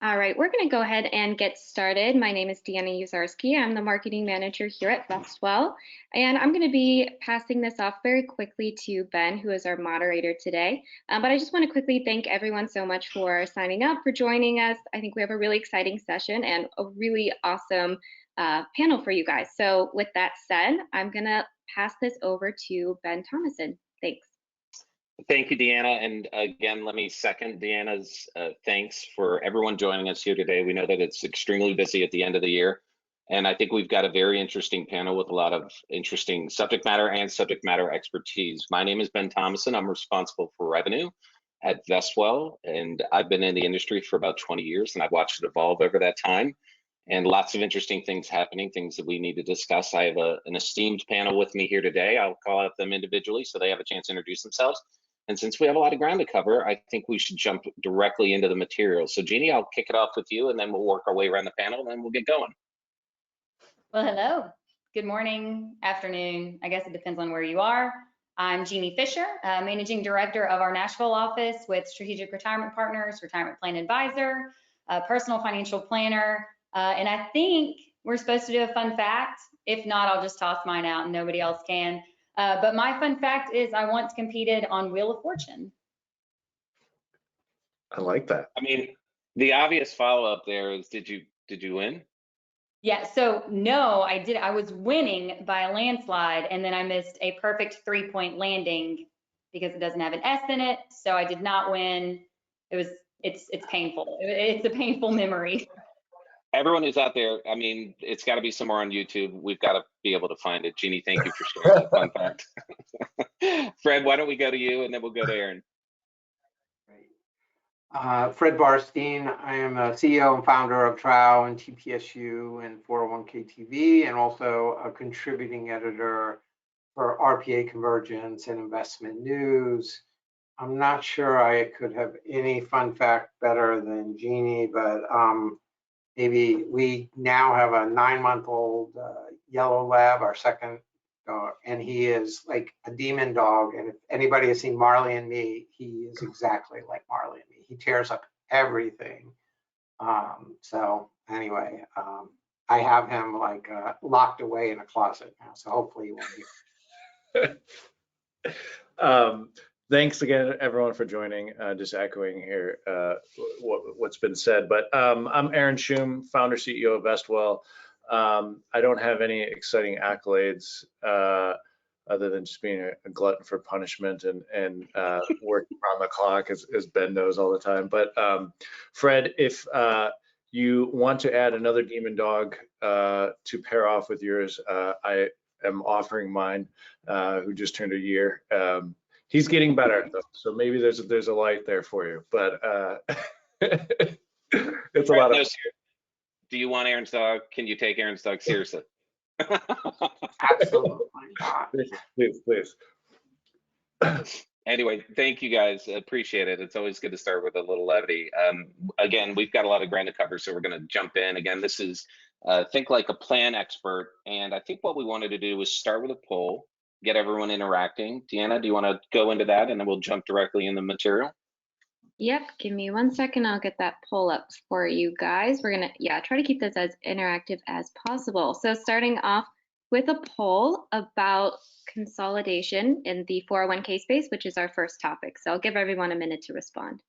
All right, we're going to go ahead and get started. My name is Deanna Uzarski. I'm the marketing manager here at Vestwell, and I'm going to be passing this off very quickly to Ben, who is our moderator today. But I just want to quickly thank everyone so much for signing up, for joining us. I think we have a really exciting session and a really awesome panel for you guys. So with that said, I'm going to pass this over to Ben Thomason. Thanks. Thank you, Deanna. And again, let me second Deanna's thanks for everyone joining us here today. We know that it's extremely busy at the end of the year. And I think we've got a very interesting panel with a lot of interesting subject matter and subject matter expertise. My name is Ben Thomason. I'm responsible for revenue at Vestwell. And I've been in the industry for about 20 years, and I've watched it evolve over that time. And lots of interesting things happening, things that we need to discuss. I have an esteemed panel with me here today. I'll call out them individually so they have a chance to introduce themselves. And since we have a lot of ground to cover, I think we should jump directly into the material. So Jeannie, I'll kick it off with you, and then we'll work our way around the panel, and then we'll get going. Well, hello. Good morning, afternoon. I guess it depends on where you are. I'm Jeannie Fisher, Managing Director of our Nashville office with Strategic Retirement Partners, Retirement Plan Advisor, Personal Financial Planner. And I think we're supposed to do a fun fact. If not, I'll just toss mine out and nobody else can. But my fun fact is I once competed on Wheel of Fortune. I like that. I mean, the obvious follow-up there is, did you win? Yeah, so no, I did. I was winning by a landslide, and then I missed a perfect 3-point landing because it doesn't have an S in it. So I did not win. It's painful. It's a painful memory. Everyone who's out there, I mean, it's got to be somewhere on YouTube. We've got to be able to find it. Jeannie, thank you for sharing that fun fact. Fred, why don't we go to you, and then we'll go to Aaron. Fred Barstein. I am a CEO and founder of TROW and TPSU and 401k TV, and also a contributing editor for RPA Convergence and Investment News. I'm not sure I could have any fun fact better than Jeannie, but maybe we now have a 9-month-old yellow lab, our second dog, and he is like a demon dog. And if anybody has seen Marley and Me, he is exactly like Marley and Me. He tears up everything. So anyway, I have him like locked away in a closet now, so hopefully he won't hear. Thanks again, everyone, for joining. Just echoing here what's been said. But I'm Aaron Schum, founder, CEO of Vestwell. I don't have any exciting accolades other than just being a glutton for punishment and working around the clock, as Ben knows all the time. But Fred, if you want to add another demon dog to pair off with yours, I am offering mine, who just turned a year. He's getting better, though, so maybe there's a light there for you. But it's a lot of. Do you want Aaron's dog? Can you take Aaron's dog seriously? Absolutely not. Please. Anyway, thank you guys. Appreciate it. It's always good to start with a little levity. Again, we've got a lot of ground to cover, so we're going to jump in. Again, this is Think Like a Plan Expert. And I think what we wanted to do was start with a poll, get everyone interacting. Deanna, do you want to go into that, and then we'll jump directly in the material? Yep, give me 1 second. I'll get that poll up for you guys. We're gonna, try to keep this as interactive as possible. So starting off with a poll about consolidation in the 401k space, which is our first topic. So I'll give everyone a minute to respond.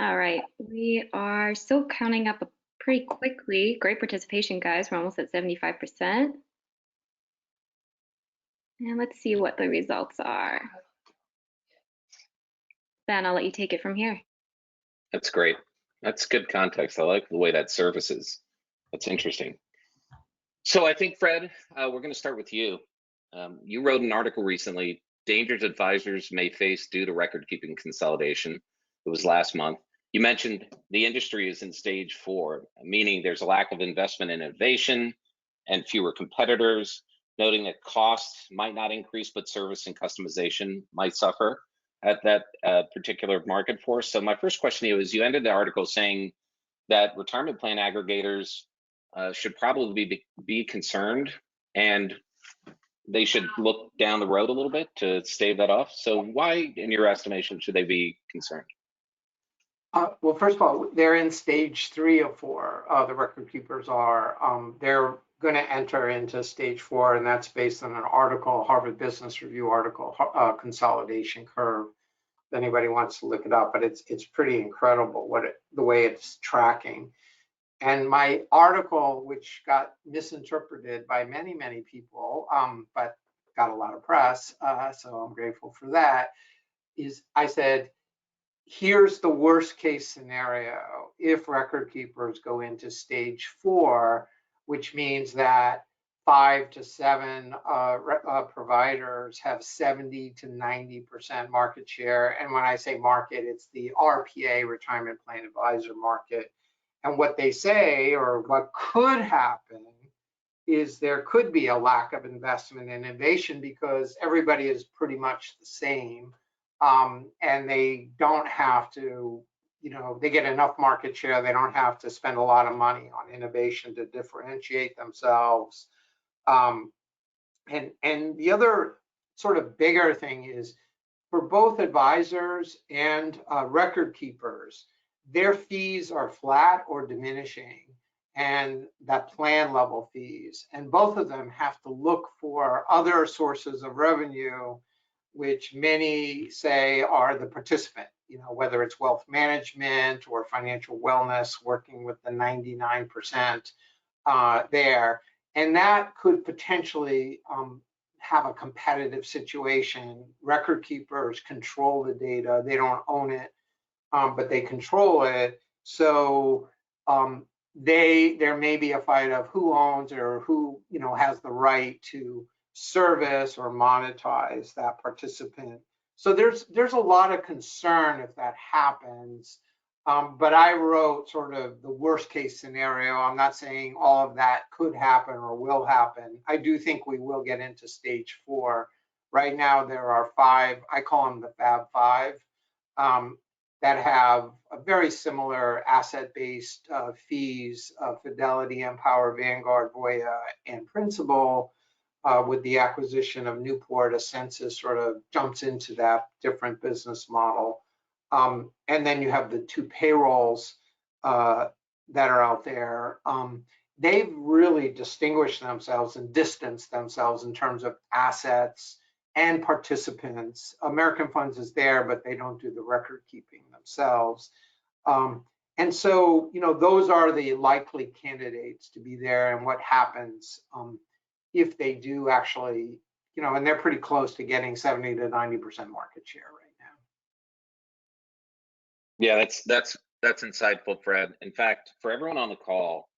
All right, we are still counting up pretty quickly. Great participation, guys. We're almost at 75%. And let's see what the results are. Ben, I'll let you take it from here. That's great. That's good context. I like the way that surfaces. That's interesting. So I think, Fred, we're going to start with you. You wrote an article recently, Dangers Advisors May Face Due to Record Keeping Consolidation. It was last month. You mentioned the industry is in stage 4, meaning there's a lack of investment in innovation and fewer competitors, noting that costs might not increase, but service and customization might suffer at that particular market force. So my first question to you is, you ended the article saying that retirement plan aggregators should probably be concerned, and they should look down the road a little bit to stave that off. So why, in your estimation, should they be concerned? Well, first of all, they're in stage 3 of 4. The record keepers are. They're going to enter into stage 4, and that's based on an article, Harvard Business Review article, Consolidation Curve. If anybody wants to look it up, but it's pretty incredible the way it's tracking. And my article, which got misinterpreted by many people, but got a lot of press, so I'm grateful for that, is I said, here's the worst case scenario if record keepers go into stage 4, which means that 5 to 7 providers have 70 to 90% market share. And when I say market, it's the RPA, retirement plan advisor market. And what they say, or what could happen, is there could be a lack of investment in innovation because everybody is pretty much the same. And they don't have to, they get enough market share. They don't have to spend a lot of money on innovation to differentiate themselves. And the other sort of bigger thing is, for both advisors and record keepers, their fees are flat or diminishing, and that plan level fees. And both of them have to look for other sources of revenue, which many say are the participant, whether it's wealth management or financial wellness, working with the 99% there. And that could potentially have a competitive situation. Record keepers control the data. They don't own it, but they control it. So there may be a fight of who owns or who has the right to service or monetize that participant. So there's a lot of concern if that happens. But I wrote sort of the worst case scenario. I'm not saying all of that could happen or will happen. I do think we will get into stage 4. Right now there are 5, I call them the Fab 5, that have a very similar asset-based fees, Fidelity, Empower, Vanguard, Voya, and Principal. With the acquisition of Newport, Ascensus sort of jumps into that different business model. And then you have the 2 payrolls that are out there. They've really distinguished themselves and distanced themselves in terms of assets and participants. American Funds is there, but they don't do the record keeping themselves. And so, those are the likely candidates to be there, and what happens if they do actually, and they're pretty close to getting 70 to 90% market share right now. Yeah, that's insightful, Fred. In fact, for everyone on the call,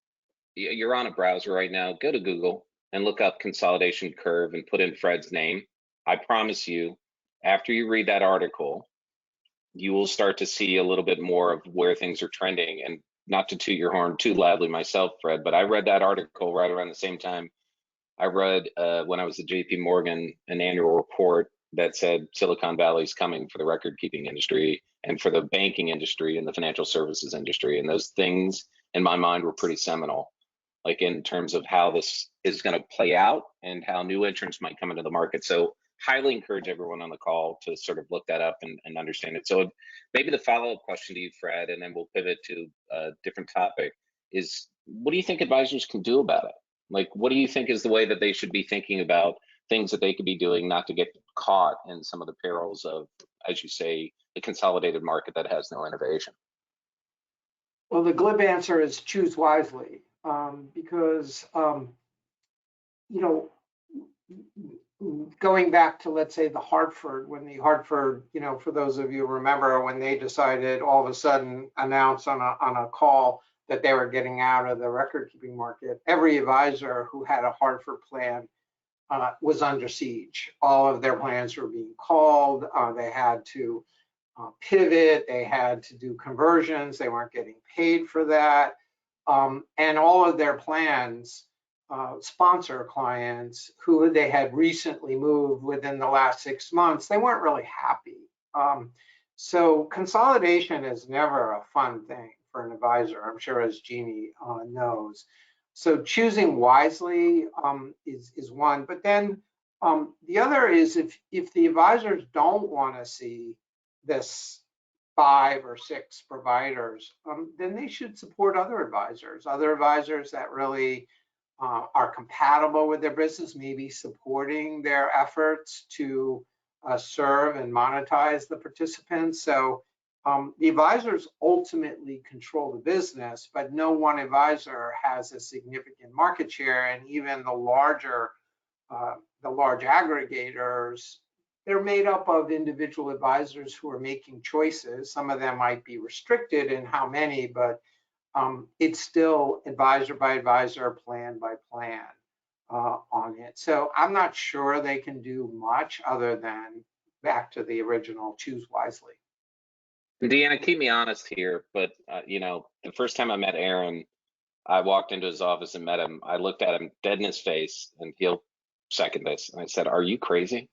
you're on a browser right now. Go to Google and look up Consolidation Curve and put in Fred's name. I promise you, after you read that article, you will start to see a little bit more of where things are trending. And not to toot your horn too loudly myself, Fred, but I read that article right around the same time I read when I was at JP Morgan an annual report that said Silicon Valley's coming for the record keeping industry and for the banking industry and the financial services industry. And those things in my mind were pretty seminal, like in terms of how this is going to play out and how new entrants might come into the market. So highly encourage everyone on the call to sort of look that up and understand it. So maybe the follow-up question to you, Fred, and then we'll pivot to a different topic, is what do you think advisors can do about it? Like, what do you think is the way that they should be thinking about things that they could be doing not to get caught in some of the perils of, as you say, the consolidated market that has no innovation? Well, the glib answer is choose wisely, because, going back to, let's say, the Hartford, when the Hartford, for those of you remember, when they decided all of a sudden announce on a call that they were getting out of the record keeping market, every advisor who had a Hartford plan was under siege. All of their plans were being called. They had to pivot, they had to do conversions, they weren't getting paid for that. And all of their plans sponsor clients who they had recently moved within the last 6 months. They weren't really happy. So consolidation is never a fun thing for an advisor, I'm sure, as Jeannie knows. So choosing wisely is one, but then the other is if the advisors don't want to see this 5 or 6 providers, then they should support other advisors that really are compatible with their business, maybe supporting their efforts to serve and monetize the participants. So the advisors ultimately control the business, but no one advisor has a significant market share. And even the large aggregators, they're made up of individual advisors who are making choices. Some of them might be restricted in how many, but it's still advisor by advisor, plan by plan on it. So I'm not sure they can do much other than back to the original, choose wisely. Deanna, keep me honest here, but you know, the first time I met Aaron, I walked into his office and met him. I looked at him dead in his face, and he'll second this. And I said, "Are you crazy?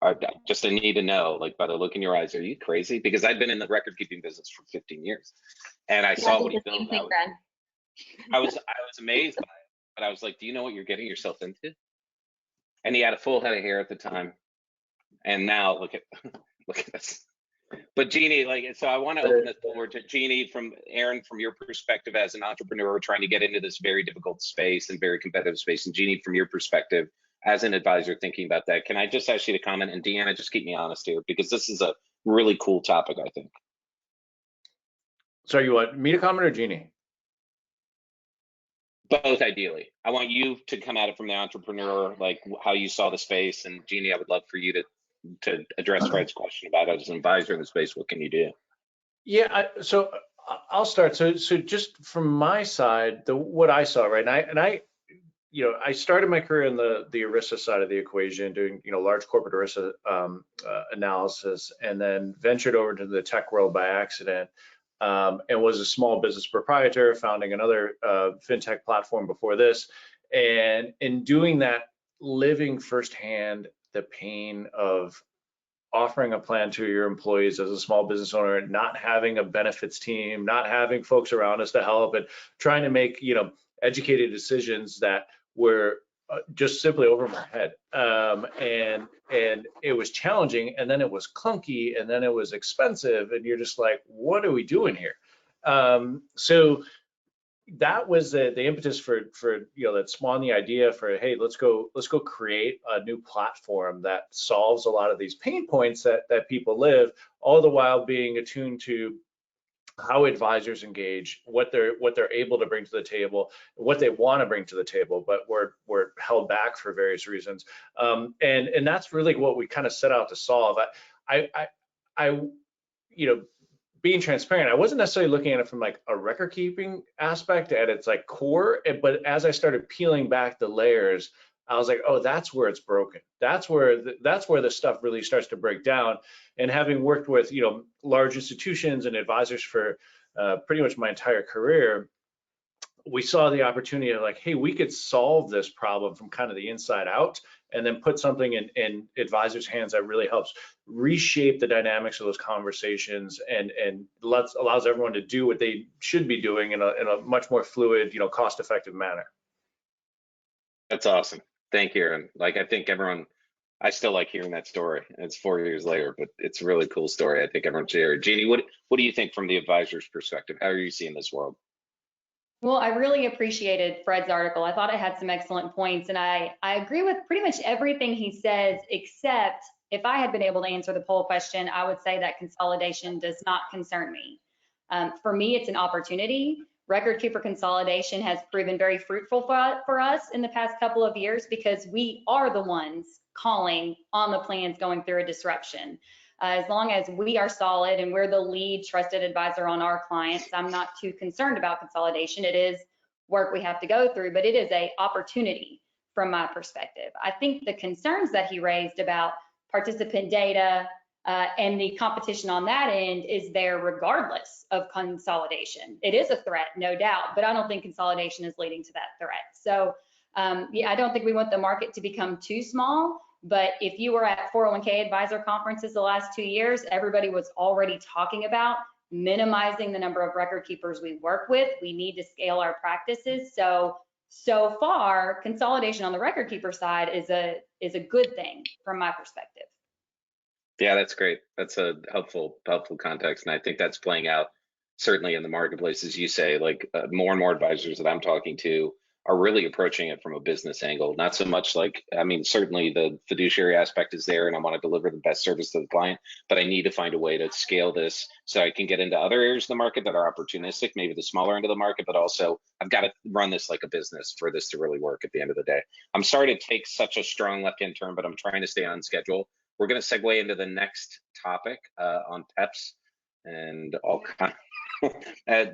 I need to know, like, by the look in your eyes, are you crazy?" Because I'd been in the record keeping business for 15 years, and I saw what he built. I was amazed by it, but I was like, "Do you know what you're getting yourself into?" And he had a full head of hair at the time, and now look at this. But Jeannie, so I want to open this forward to Jeannie, from Aaron, from your perspective as an entrepreneur trying to get into this very difficult space and very competitive space, and Jeannie, from your perspective as an advisor thinking about that. Can I just ask you to comment? And Deanna, just keep me honest here, because this is a really cool topic, I think. Sorry, you want me to comment or Jeannie? Both, ideally. I want you to come at it from the entrepreneur, like how you saw the space, and Jeannie, I would love for you to address Fred's question about it as an advisor in the space. What can you do? Yeah, so I'll start. So just from my side, what I saw, right? And I I started my career in the ERISA side of the equation, doing large corporate ERISA analysis, and then ventured over to the tech world by accident, and was a small business proprietor, founding another fintech platform before this. And in doing that, living firsthand the pain of offering a plan to your employees as a small business owner, not having a benefits team, not having folks around us to help, and trying to make educated decisions that were just simply over my head. And it was challenging, and then it was clunky, and then it was expensive, and you're just like, what are we doing here? So that was the impetus for that spawned the idea for, hey, let's go create a new platform that solves a lot of these pain points that people live, all the while being attuned to how advisors engage, what they're able to bring to the table, what they want to bring to the table, but we're held back for various reasons. And that's really what we kind of set out to solve. I being transparent, I wasn't necessarily looking at it from like a record keeping aspect at its like core, but as I started peeling back the layers, I was like, oh, that's where it's broken. That's where the stuff really starts to break down. And having worked with large institutions and advisors for pretty much my entire career, we saw the opportunity of like, hey, we could solve this problem from kind of the inside out, and then put something in advisors' hands that really helps reshape the dynamics of those conversations, and allows everyone to do what they should be doing in a much more fluid, cost-effective manner. That's awesome. Thank you, Aaron. I think everyone, I still like hearing that story. It's 4 years later, but it's a really cool story. I think everyone should hear it. Jeannie, what do you think from the advisor's perspective? How are you seeing this world? Well, I really appreciated Fred's article. I thought it had some excellent points, and I agree with pretty much everything he says, except if I had been able to answer the poll question, I would say that consolidation does not concern me. For me, it's an opportunity. Record keeper consolidation has proven very fruitful for us in the past couple of years, because we are the ones calling on the plans going through a disruption. As long as we are solid and we're the lead trusted advisor on our clients, I'm not too concerned about consolidation. It is work we have to go through, but it is an opportunity from my perspective. I think the concerns that he raised about participant data, And the competition on that end is there regardless of consolidation. It is a threat, no doubt, but I don't think consolidation is leading to that threat. So yeah, I don't think we want the market to become too small, but if you were at 401k advisor conferences the last 2 years, everybody was already talking about minimizing the number of record keepers we work with. We need to scale our practices. So far, consolidation on the record keeper side is a good thing from my perspective. Yeah, that's great. That's a helpful context, and I think that's playing out certainly in the marketplace, as you say. Like more and more advisors that I'm talking to are really approaching it from a business angle, not so much like, I mean, certainly the fiduciary aspect is there, and I want to deliver the best service to the client, but I need to find a way to scale this so I can get into other areas of the market that are opportunistic, maybe the smaller end of the market, but also I've got to run this like a business for this to really work at the end of the day. I'm sorry to take such a strong left-hand turn, but I'm trying to stay on schedule. We're going to segue into the next topic on PEPs, and I'll kind of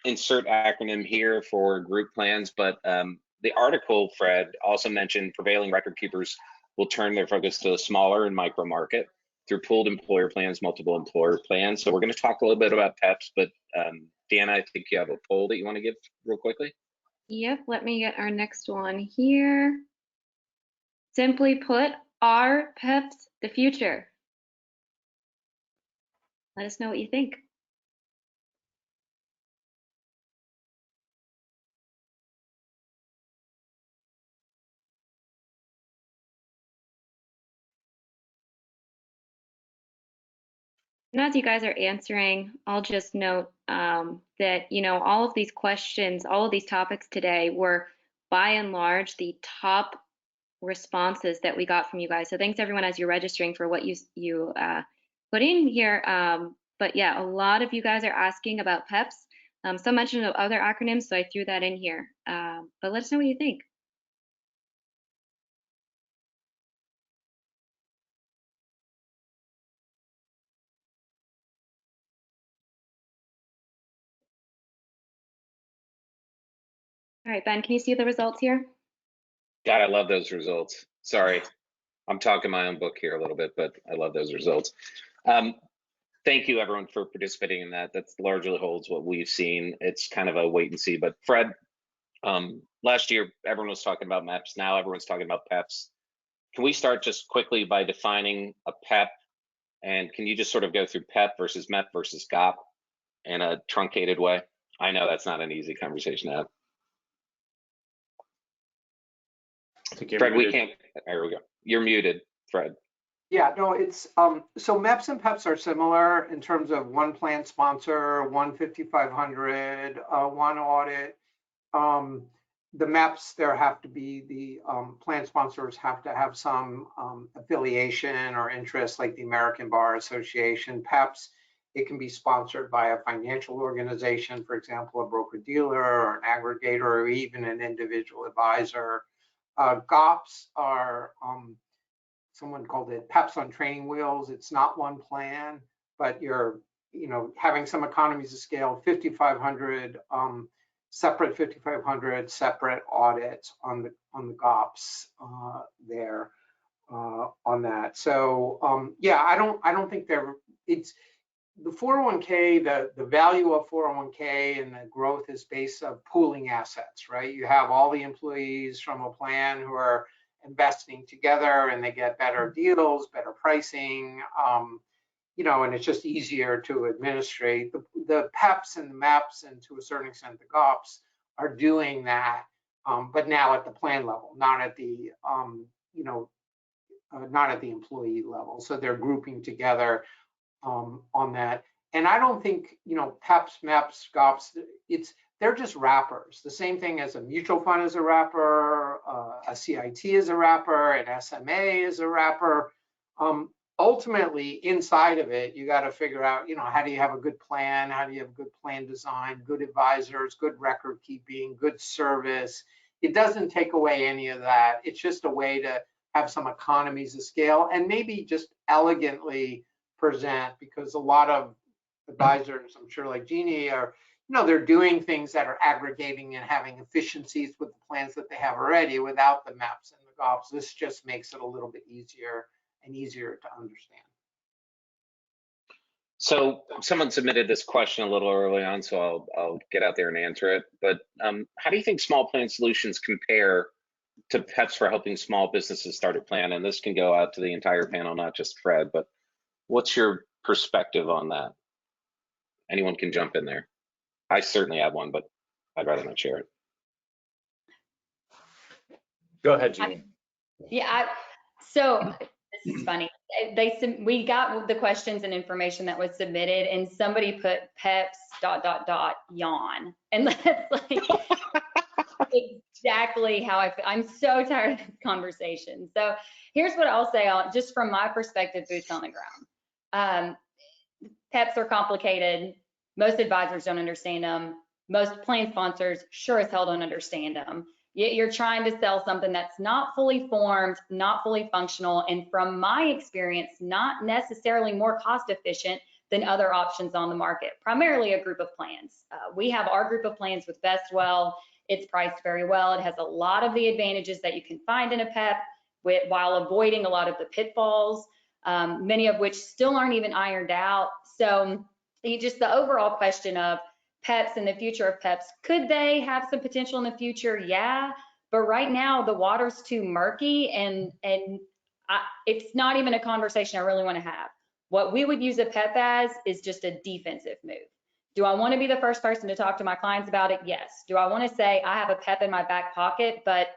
insert acronym here for group plans. But the article, Fred, also mentioned prevailing record keepers will turn their focus to the smaller and micro market through pooled employer plans, multiple employer plans. So we're going to talk a little bit about PEPs, but Deanna, I think you have a poll that you want to give real quickly. Yep, let me get our next one here. Simply put, are PEPs the future? Let us know what you think. And as you guys are answering, I'll just note that, you know, all of these questions, all of these topics today were by and large the top responses that we got from you guys. So thanks everyone as you're registering for what you put in here. But yeah, a lot of you guys are asking about PEPs. Some mention of other acronyms, so I threw that in here. But let us know what you think. All right, Ben, can you see the results here? God, I love those results. Sorry, I'm talking my own book here a little bit, but I love those results. Thank you everyone for participating in that. That largely holds what we've seen. It's kind of a wait and see, but Fred, last year everyone was talking about MEPs. Now everyone's talking about PEPs. Can we start just quickly by defining a PEP? And can you just sort of go through PEP versus MEP versus GOP in a truncated way? I know that's not an easy conversation to have. Fred, we can't, there we go. You're muted, Fred. Yeah, no, it's, so MEPs and PEPs are similar in terms of one plan sponsor, one 5,500, one audit. The MEPs, there have to be the plan sponsors have to have some affiliation or interest, like the American Bar Association. PEPs, it can be sponsored by a financial organization, for example, a broker-dealer or an aggregator, or even an individual advisor. GOPs are, someone called it PEPs on training wheels. It's not one plan, but you're, you know, having some economies of scale, 5,500 separate 5,500 separate audits on the GOPs there on that. So yeah, I don't think it's the 401k, the value of 401k and the growth is based on pooling assets, right? You have all the employees from a plan who are investing together and they get better deals, better pricing, you know, and it's just easier to administrate. The PEPs and the MEPs and to a certain extent the GOPs are doing that, but now at the plan level, not at the, you know, not at the employee level. So they're grouping together on that. And I don't think, you know, PEPs, MEPs, GOPs, they're just wrappers. The same thing as a mutual fund is a wrapper, a CIT is a wrapper, an SMA is a wrapper. Ultimately, inside of it, you got to figure out, you know, how do you have a good plan? How do you have good plan design, good advisors, good record keeping, good service? It doesn't take away any of that. It's just a way to have some economies of scale and maybe just elegantly present, because a lot of advisors, I'm sure like Jeannie, are, you know, they're doing things that are aggregating and having efficiencies with the plans that they have already without the MEPs and the GOPs. This just makes it a little bit easier and easier to understand. So someone submitted this question a little early on, so I'll get out there and answer it. But how do you think small plan solutions compare to PEPs for helping small businesses start a plan? And this can go out to the entire panel, not just Fred, but what's your perspective on that? Anyone can jump in there. I certainly have one, but I'd rather not share it. Go ahead, Jeannie. So this is funny. We got the questions and information that was submitted, and somebody put PEPs ... yawn, and that's like exactly how I feel. I'm so tired of this conversation. So here's what I'll say, just from my perspective, boots on the ground. PEPs are complicated. Most advisors don't understand them. Most plan sponsors sure as hell don't understand them. You're trying to sell something that's not fully formed, not fully functional, and from my experience, not necessarily more cost efficient than other options on the market, primarily a group of plans. We have our group of plans with Vestwell. It's priced very well. It has a lot of the advantages that you can find in a PEP while avoiding a lot of the pitfalls, many of which still aren't even ironed out. So just the overall question of PEPs and the future of PEPs, could they have some potential in the future? Yeah, but right now the water's too murky, and it's not even a conversation I really want to have. What we would use a PEP as is just a defensive move. Do I want to be the first person to talk to my clients about it? Yes. Do I want to say I have a PEP in my back pocket, but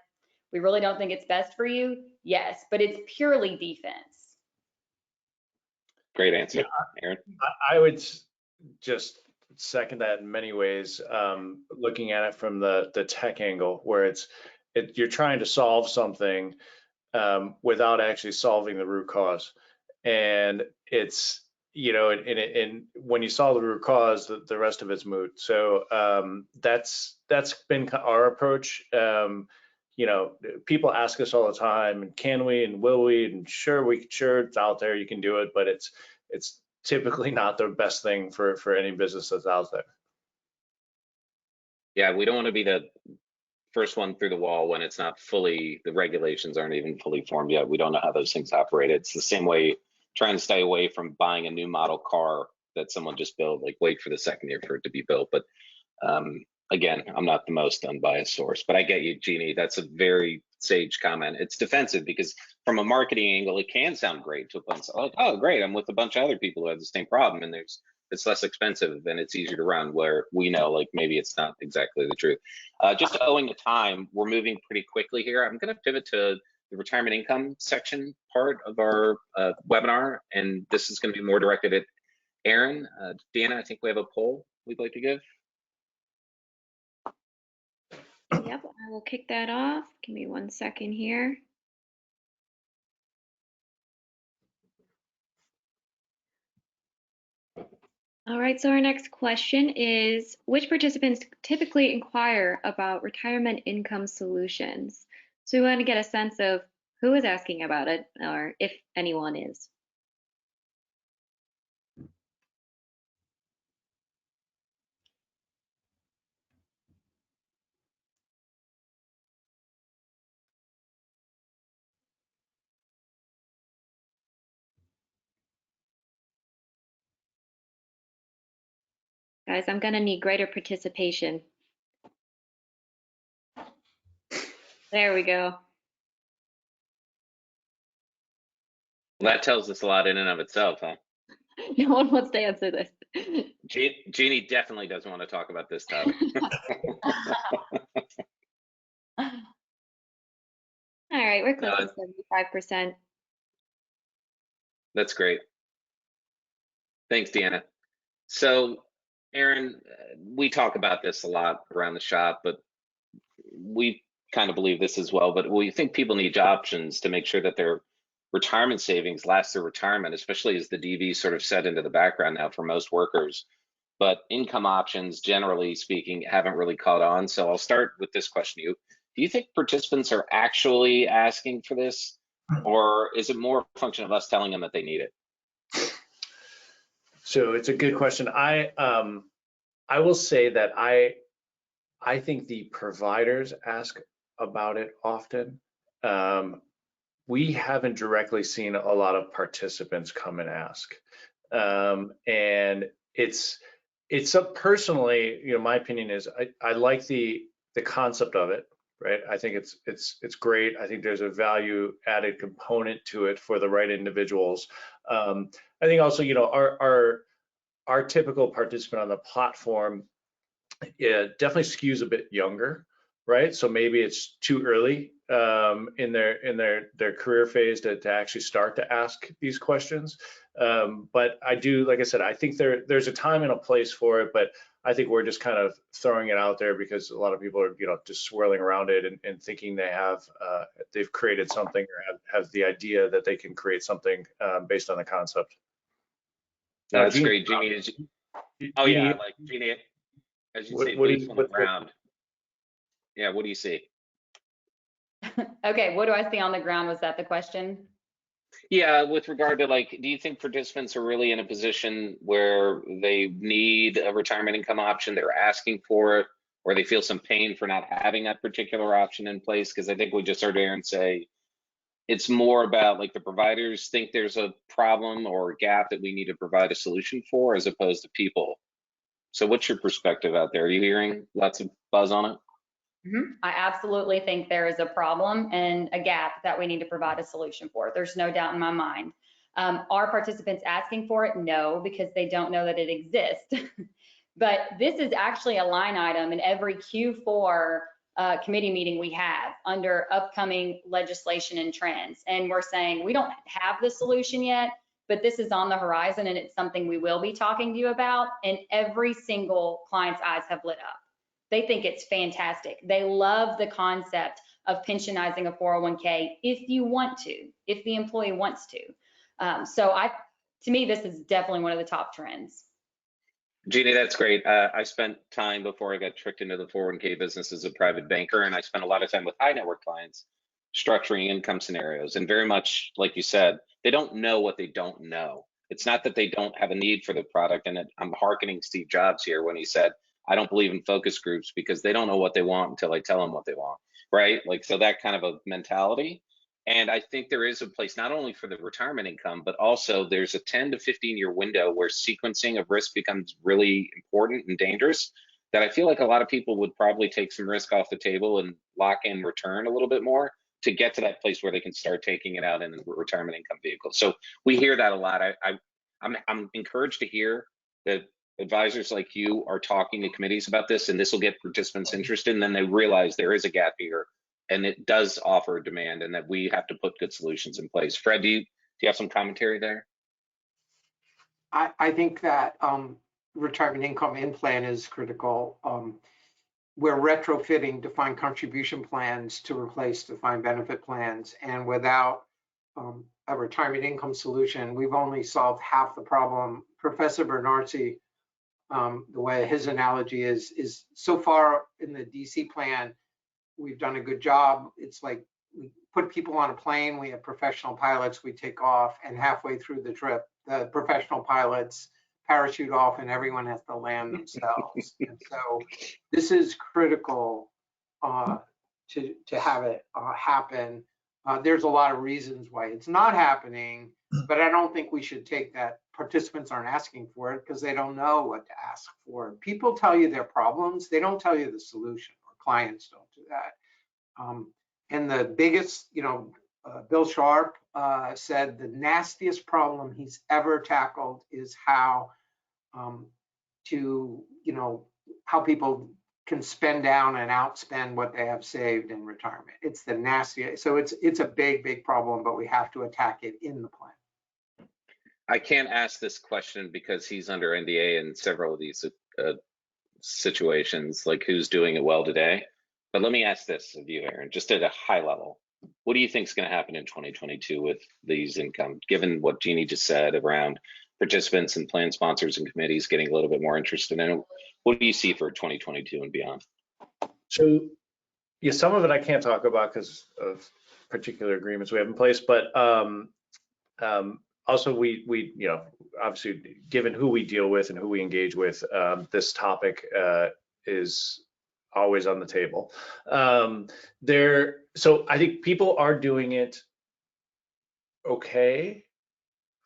we really don't think it's best for you? Yes, but it's purely defense. Great answer, Aaron. I would just second that in many ways, looking at it from the tech angle, where you're trying to solve something without actually solving the root cause. And it's, and when you solve the root cause, the rest of it's moot. So that's been our approach. People ask us all the time, can we and will we? And sure, it's out there, you can do it, but it's typically not the best thing for any business that's out there. Yeah, we don't want to be the first one through the wall when it's not fully, the regulations aren't even fully formed yet. We don't know how those things operate. It's the same way trying to stay away from buying a new model car that someone just built, like wait for the second year for it to be built. But again, I'm not the most unbiased source, but I get you, Jeannie. That's a very sage comment. It's defensive because from a marketing angle, it can sound great to a bunch of, like, oh, great, I'm with a bunch of other people who have the same problem, and it's less expensive and it's easier to run, where we know like maybe it's not exactly the truth. Just owing the time, we're moving pretty quickly here. I'm going to pivot to the retirement income section part of our webinar, and this is going to be more directed at Aaron. Deanna, I think we have a poll we'd like to give. Yep, I will kick that off. Give me 1 second here. All right, so our next question is, which participants typically inquire about retirement income solutions? So we want to get a sense of who is asking about it, or if anyone is. Guys, I'm going to need greater participation. There we go. Well, that tells us a lot in and of itself, huh? No one wants to answer this. Jeannie definitely doesn't want to talk about this topic. All right, we're close to 75%. That's great. Thanks, Deanna. So, Aaron, we talk about this a lot around the shop, but we kind of believe this as well. But we think people need options to make sure that their retirement savings last their retirement, especially as the DV sort of set into the background now for most workers. But income options, generally speaking, haven't really caught on. So I'll start with this question to you. Do you think participants are actually asking for this, or is it more a function of us telling them that they need it? So it's a good question. I will say that I think the providers ask about it often. We haven't directly seen a lot of participants come and ask. And it's personally, my opinion is I like the concept of it, right? I think it's great. I think there's a value added component to it for the right individuals. I think also, our typical participant on the platform, definitely skews a bit younger, right? So maybe it's too early in their career phase to actually start to ask these questions. But I do, like I said, I think there's a time and a place for it, but I think we're just kind of throwing it out there because a lot of people are, just swirling around it and thinking they've created something or have the idea that they can create something based on the concept. That's Jeannie, great, Jeannie. Oh Jeannie, yeah, like Jeannie, as you say, what do boots you, on the what's ground. Yeah, what do you see? Okay, what do I see on the ground? Was that the question? Yeah, with regard to do you think participants are really in a position where they need a retirement income option, they're asking for it, or they feel some pain for not having that particular option in place? Because I think we just heard Aaron say it's more about the providers think there's a problem or a gap that we need to provide a solution for, as opposed to people. So what's your perspective out there? Are you hearing lots of buzz on it? I absolutely think there is a problem and a gap that we need to provide a solution for. There's no doubt in my mind. Are participants asking for it? No, because they don't know that it exists. But this is actually a line item in every Q4 committee meeting we have under upcoming legislation and trends. And we're saying we don't have the solution yet, but this is on the horizon and it's something we will be talking to you about. And every single client's eyes have lit up. They think it's fantastic. They love the concept of pensionizing a 401k if you want to, if the employee wants to. To me, this is definitely one of the top trends. Jeannie, that's great. I spent time before I got tricked into the 401k business as a private banker, and I spent a lot of time with high net worth clients structuring income scenarios. And very much like you said, they don't know what they don't know. It's not that they don't have a need for the product. And I'm hearkening Steve Jobs here when he said, I don't believe in focus groups because they don't know what they want until I tell them what they want, right? So that kind of a mentality. And I think there is a place not only for the retirement income, but also there's a 10 to 15 year window where sequencing of risk becomes really important and dangerous, that I feel like a lot of people would probably take some risk off the table and lock in return a little bit more to get to that place where they can start taking it out in a retirement income vehicle. So we hear that a lot. I'm encouraged to hear that advisors like you are talking to committees about this, and this will get participants interested, and then they realize there is a gap here and it does offer a demand and that we have to put good solutions in place. Fred, do you have some commentary there? I think that retirement income in plan is critical. We're retrofitting defined contribution plans to replace defined benefit plans, and without a retirement income solution, we've only solved half the problem. Professor Bernarzi, the way his analogy is so far in the DC plan, we've done a good job. It's like we put people on a plane, we have professional pilots, we take off, and halfway through the trip, the professional pilots parachute off and everyone has to land themselves. And so this is critical to have it happen. There's a lot of reasons why it's not happening, but I don't think we should take that participants aren't asking for it because they don't know what to ask for. People tell you their problems, they don't tell you the solution, or clients don't do that. And the biggest, Bill Sharp said the nastiest problem he's ever tackled is how how people can spend down and outspend what they have saved in retirement. It's the nastiest. So it's a big problem, but we have to attack it in the plan. I can't ask this question because he's under NDA in several of these situations, like who's doing it well today. But let me ask this of you, Aaron, just at a high level. What do you think is going to happen in 2022 with these income, given what Jeannie just said around participants and plan sponsors and committees getting a little bit more interested in it? What do you see for 2022 and beyond? So, yeah, some of it I can't talk about because of particular agreements we have in place, but also we obviously, given who we deal with and who we engage with, this topic is always on the table. So I think people are doing it okay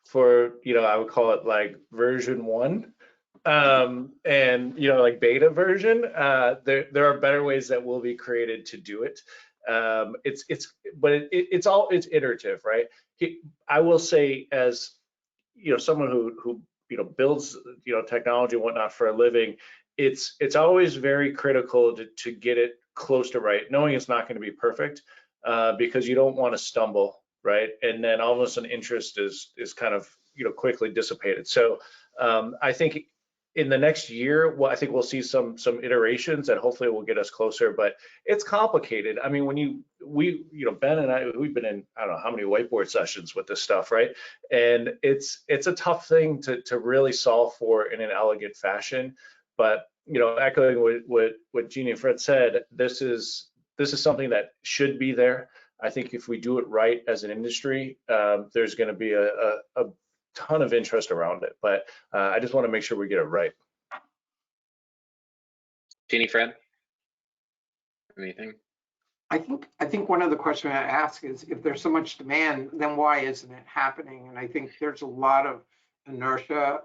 for, I would call it like version 1. And like beta version, there are better ways that will be created to do it. It's iterative, right? I will say, as someone who builds technology and whatnot for a living, it's always very critical to get it close to right, knowing it's not going to be perfect, because you don't want to stumble, right? And then all of a sudden interest is kind of quickly dissipated. So I think in the next year, well, I think we'll see some iterations that hopefully will get us closer, but it's complicated. I mean, Ben and I, we've been in, I don't know how many whiteboard sessions with this stuff, right? And it's a tough thing to really solve for in an elegant fashion. But echoing what Jeannie and Fred said, this is something that should be there. I think if we do it right as an industry, there's going to be a ton of interest around it, but I just want to make sure we get it right. Jeannie, Fred, anything? I think one of the questions I ask is, if there's so much demand, then why isn't it happening? And I think there's a lot of inertia.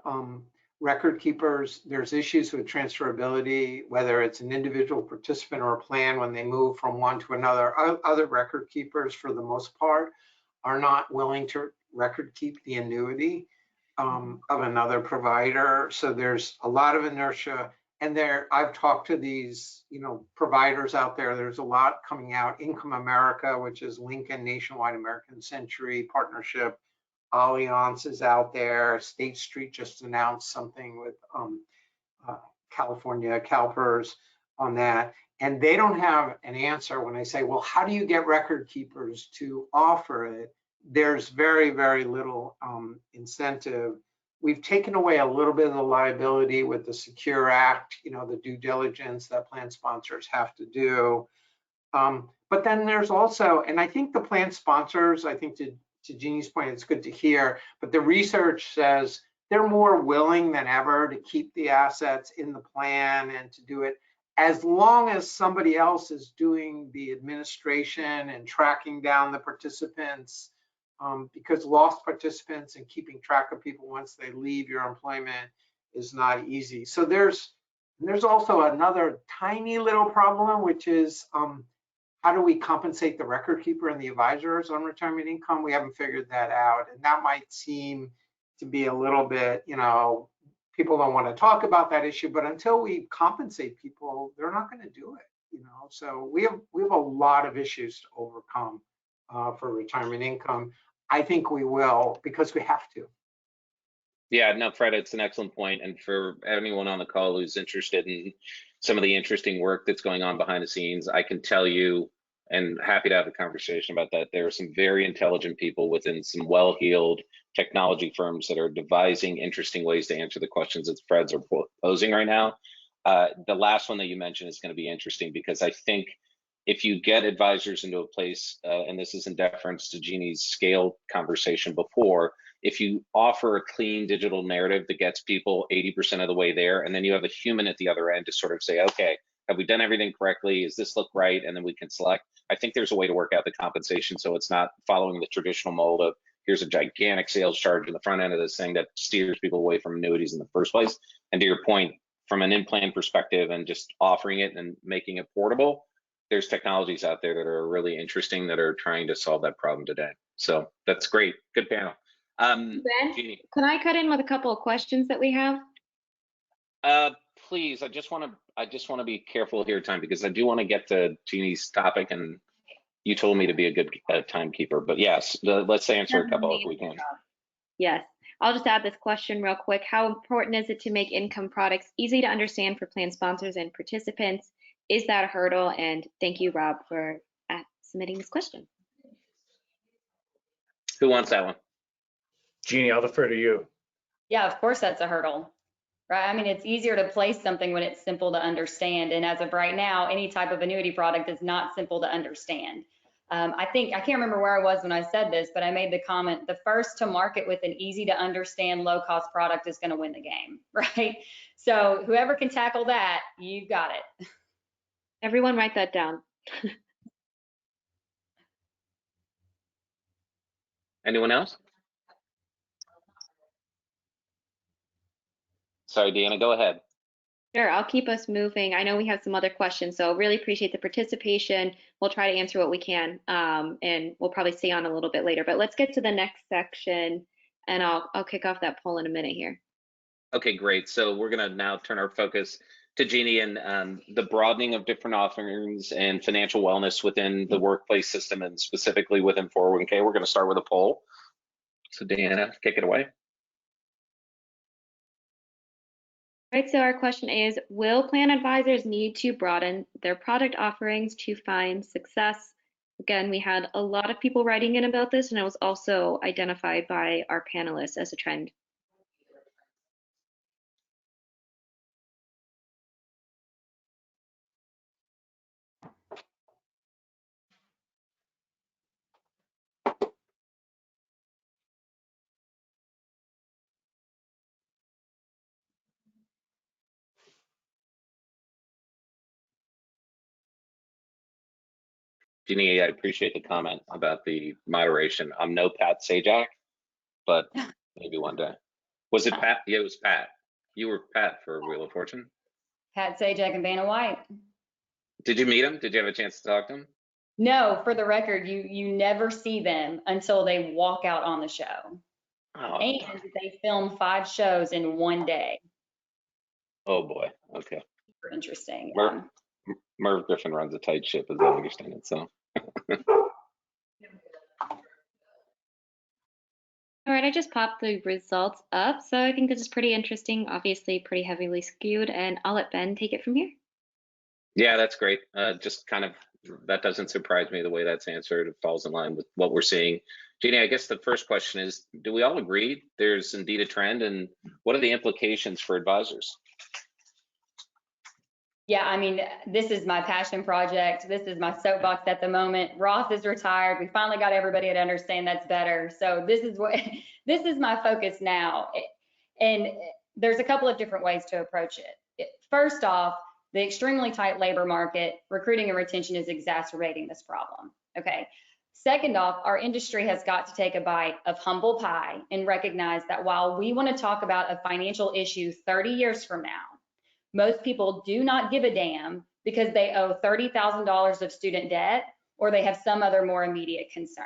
Record keepers, there's issues with transferability, whether it's an individual participant or a plan when they move from one to another. Other record keepers, for the most part, are not willing to record keep the annuity of another provider. So there's a lot of inertia. And I've talked to these, providers out there. There's a lot coming out. Income America, which is Lincoln, Nationwide, American Century Partnership. Allianz is out there. State Street just announced something with California CalPERS on that. And they don't have an answer when I say, well, how do you get record keepers to offer it? There's very, very little incentive. We've taken away a little bit of the liability with the Secure Act, the due diligence that plan sponsors have to do. But then there's also, and I think the plan sponsors, I think to Jeannie's point, it's good to hear, but the research says they're more willing than ever to keep the assets in the plan and to do it as long as somebody else is doing the administration and tracking down the participants, because lost participants and keeping track of people once they leave your employment is not easy. So there's also another tiny little problem, which is how do we compensate the record keeper and the advisors on retirement income? We haven't figured that out. And that might seem to be a little bit, people don't want to talk about that issue, but until we compensate people, they're not going to do it, So we have a lot of issues to overcome for retirement income. I think we will, because we have to. Yeah, no, Fred, it's an excellent point. And for anyone on the call who's interested in some of the interesting work that's going on behind the scenes, I can tell you, and happy to have a conversation about that, there are some very intelligent people within some well-heeled technology firms that are devising interesting ways to answer the questions that Fred's are posing right now. The last one that you mentioned is going to be interesting, because I think if you get advisors into a place, and this is in deference to Jeannie's scale conversation before, if you offer a clean digital narrative that gets people 80% of the way there, and then you have a human at the other end to sort of say, okay, have we done everything correctly? Does this look right? And then we can select. I think there's a way to work out the compensation so it's not following the traditional mold of here's a gigantic sales charge in the front end of this thing that steers people away from annuities in the first place. And to your point, from an in-plan perspective and just offering it and making it portable, there's technologies out there that are really interesting that are trying to solve that problem today. So that's great. Good panel. Ben, Jeannie. Can I cut in with a couple of questions that we have? Please, I just want to be careful here, time, because I do want to get to Jeannie's topic, and you told me to be a good timekeeper. But yes, let's answer a couple if we can. Yes, I'll just add this question real quick. How important is it to make income products easy to understand for plan sponsors and participants? Is that a hurdle? And thank you, Rob, for submitting this question. Who wants that one? Jeannie, I'll defer to you. Yeah, of course that's a hurdle, right? I mean, it's easier to place something when it's simple to understand. And as of right now, any type of annuity product is not simple to understand. I can't remember where I was when I said this, but I made the comment, the first to market with an easy to understand low cost product is going to win the game, right? So whoever can tackle that, you've got it. Everyone write that down. Anyone else? Sorry, Deanna, go ahead. Sure, I'll keep us moving. I know we have some other questions, so really appreciate the participation. We'll try to answer what we can, and we'll probably stay on a little bit later. But let's get to the next section, and I'll kick off that poll in a minute here. Okay, great. So we're going to now turn our focus to Jeannie and the broadening of different offerings and financial wellness within the workplace system, and specifically within 401k. We're going to start with a poll. So Deanna, kick it away. Right, so our question is, will plan advisors need to broaden their product offerings to find success? Again, we had a lot of people writing in about this, and it was also identified by our panelists as a trend. Jeannie, I appreciate the comment about the moderation. I'm no Pat Sajak, but maybe one day. Was it Pat? Yeah, it was Pat. You were Pat for Wheel of Fortune. Pat Sajak and Vanna White. Did you meet him? Did you have a chance to talk to him? No, for the record, you never see them until they walk out on the show. Oh, And they film 5 shows in one day. oh boy. Okay. Super interesting. Merv Griffin runs a tight ship, as I understand it. So. All right, I just popped the results up, so I think this is pretty interesting, obviously pretty heavily skewed, and I'll let Ben take it from here. Yeah, that's great. Just kind of, that doesn't surprise me the way that's answered. It falls in line with what we're seeing. Jeannie, I guess the first question is, do we all agree there's indeed a trend, and what are the implications for advisors? Yeah, I mean, this is my passion project. This is my soapbox at the moment. Roth is retired. We finally got everybody to understand that's better. So this is what this is my focus now. And there's a couple of different ways to approach it. First off, the extremely tight labor market, recruiting and retention is exacerbating this problem. Okay. Second off, our industry has got to take a bite of humble pie and recognize that while we want to talk about a financial issue 30 years from now, most people do not give a damn because they owe $30,000 of student debt or they have some other more immediate concern.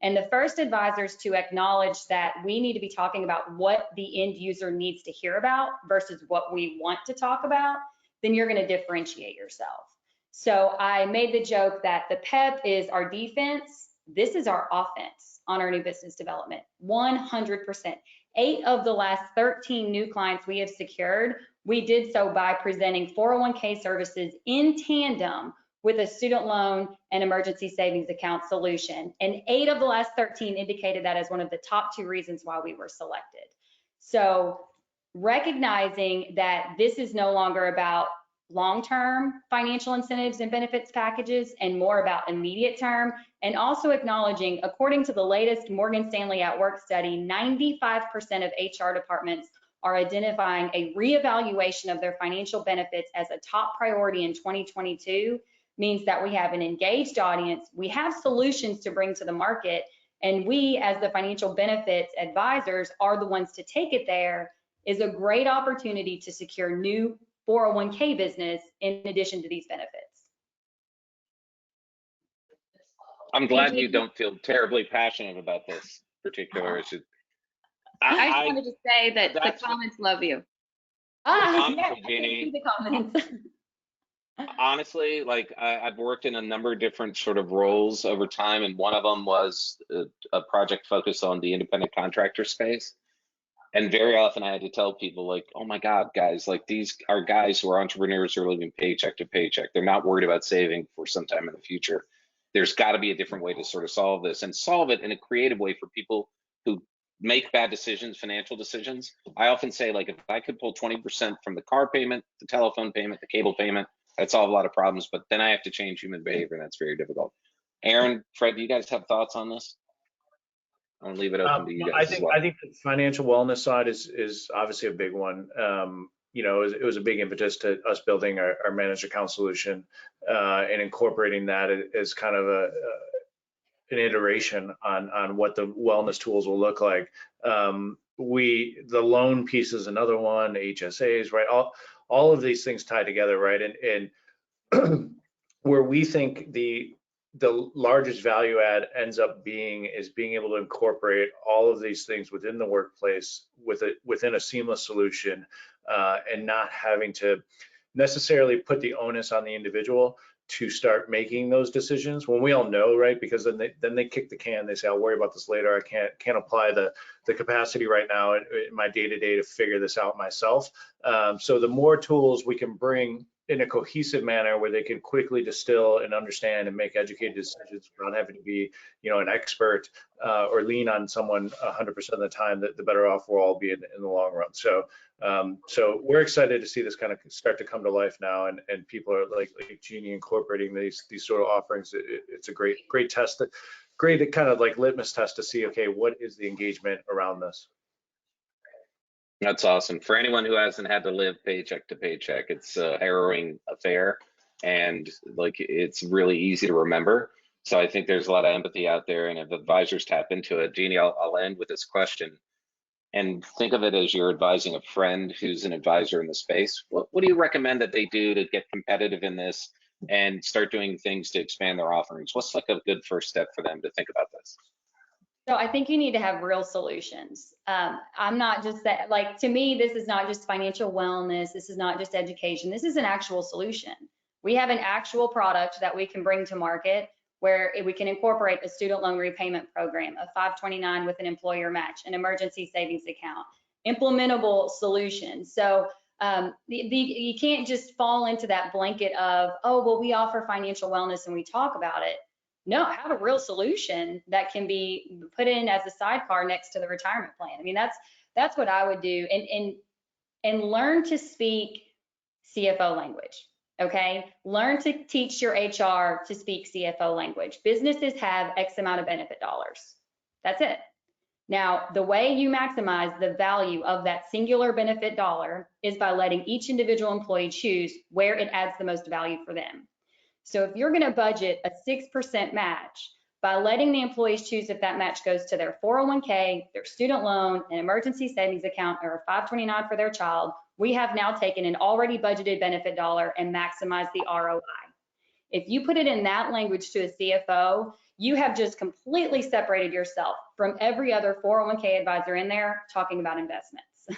And the first advisors to acknowledge that we need to be talking about what the end user needs to hear about versus what we want to talk about, then you're going to differentiate yourself. So I made the joke that the PEP is our defense. This is our offense on our new business development, 100%. 8 of the last 13 new clients we have secured, we did so by presenting 401k services in tandem with a student loan and emergency savings account solution. And 8 of the last 13 indicated that as one of the top 2 reasons why we were selected. So recognizing that this is no longer about long-term financial incentives and benefits packages and more about immediate term, and also acknowledging, according to the latest Morgan Stanley at Work study, 95% of HR departments are identifying a reevaluation of their financial benefits as a top priority in 2022, means that we have an engaged audience, we have solutions to bring to the market, and we as the financial benefits advisors are the ones to take it there, is a great opportunity to secure new 401k business in addition to these benefits. I'm glad you don't feel terribly passionate about this particular issue. I just wanted to say that the comments love you. Honestly, Jeannie, the comments. Honestly, like I've worked in a number of different sort of roles over time, and one of them was a project focused on the independent contractor space. And very often I had to tell people like, oh my God, guys, like these are guys who are entrepreneurs who are living paycheck to paycheck. They're not worried about saving for some time in the future. There's got to be a different way to sort of solve this, and solve it in a creative way for people who make bad decisions, financial decisions. I often say, like, if I could pull 20% from the car payment, the telephone payment, the cable payment, that'd solve a lot of problems, but then I have to change human behavior, and that's very difficult. Aaron, Fred, do you guys have thoughts on this? I'll leave it open to you guys. I think the financial wellness side is obviously a big one. You know, it was a big impetus to us building our managed account solution and incorporating that as kind of an iteration on what the wellness tools will look like. the loan piece is another one, HSAs, right? All of these things tie together, right? And where we think the largest value add ends up being is being able to incorporate all of these things within the workplace within a seamless solution, and not having to necessarily put the onus on the individual to start making those decisions when we all know, right? Because then they kick the can. They say, I'll worry about this later. I can't apply the capacity right now in my day-to-day to figure this out myself. So the more tools we can bring in a cohesive manner where they can quickly distill and understand and make educated decisions without having to be, an expert or lean on someone 100% of the time, the better off we'll all be in the long run. So we're excited to see this kind of start to come to life now, and people are like Jeannie incorporating these sort of offerings. It's a great test, great kind of like litmus test to see, okay, what is the engagement around this? That's awesome. For anyone who hasn't had to live paycheck to paycheck, it's a harrowing affair, and like it's really easy to remember. So I think there's a lot of empathy out there, and if advisors tap into it, Jeannie, I'll end with this question. And think of it as you're advising a friend who's an advisor in the space. What do you recommend that they do to get competitive in this and start doing things to expand their offerings? What's like a good first step for them to think about this? So I think you need to have real solutions. I'm not just that, like, to me, this is not just financial wellness. This is not just education. This is an actual solution. We have an actual product that we can bring to market where we can incorporate a student loan repayment program, a 529 with an employer match, an emergency savings account, implementable solutions. So you can't just fall into that blanket of, oh, well, we offer financial wellness and we talk about it. No, have a real solution that can be put in as a sidecar next to the retirement plan. I mean, that's what I would do, and learn to speak CFO language. Okay, learn to teach your HR to speak CFO language. Businesses have X amount of benefit dollars. That's it. Now, the way you maximize the value of that singular benefit dollar is by letting each individual employee choose where it adds the most value for them. So if you're going to budget a 6% match, by letting the employees choose if that match goes to their 401k, their student loan, an emergency savings account, or a 529 for their child, we have now taken an already budgeted benefit dollar and maximized the ROI. If you put it in that language to a CFO, you have just completely separated yourself from every other 401k advisor in there talking about investments.